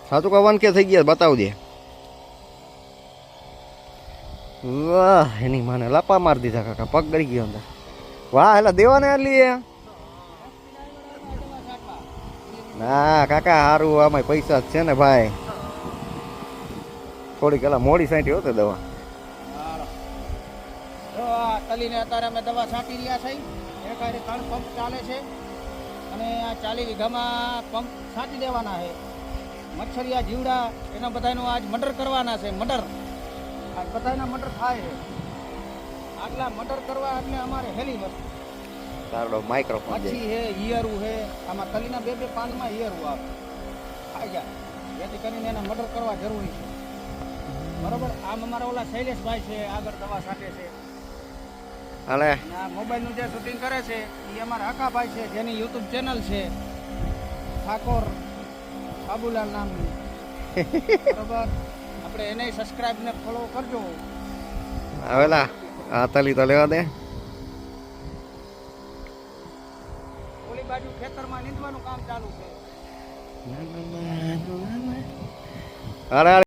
સાચું કહેવાનું કે થઈ ગયા બતાવી દે. વાહ એની માને લાપા મારી દીધા કાકા, પગ ગળી ગયો અંદર. વાહ એટલે દેવાને આટલી એ. ના કાકા સારું, આમાં પૈસા જ છે ને ભાઈ. થોડીક એલા મોડી સાંટી હોતે દવા. તલીને અત્યારે અમે દવા છાંટી રહ્યા છે. એક હારે 3 પંપ ચાલે છે અને આ 40 વીઘામાં પંપ છાંટી દેવાના છે. મચ્છરિયા જીવડા એના બધાનું આજ મર્ડર કરવાના છે. મર્ડર આજ બધાના મર્ડર થાય છે. આટલા મર્ડર કરવા એટલે અમારે હેલી વસ્તુ. તારડો માઇક્રોફોન મચ્છી છે, ઈયરું છે. આમાં તલીના 2 પાનમાં ઈયરું આવે ખાઈ જાય, જેથી કરીને એને મર્ડર કરવા જરૂરી છે. બરોબર. આમ અમારા ઓલા શૈલેષભાઈ છે, આગળ દવા છાંટે છે. હાલે આ મોબાઈલનું જે શૂટિંગ કરે છે એ અમારા હકાભાઈ છે, જેની યુટ્યુબ ચેનલ છે ઠાકોર બાબુલાલ નામની. બરોબર. આપણે એને સબસ્ક્રાઇબ ને ફોલો કરજો. આવેલા આ તલી તો લેવા દે. ઓલી બાજુ ખેતરમાં નીંદવાનું કામ ચાલુ છે. અરે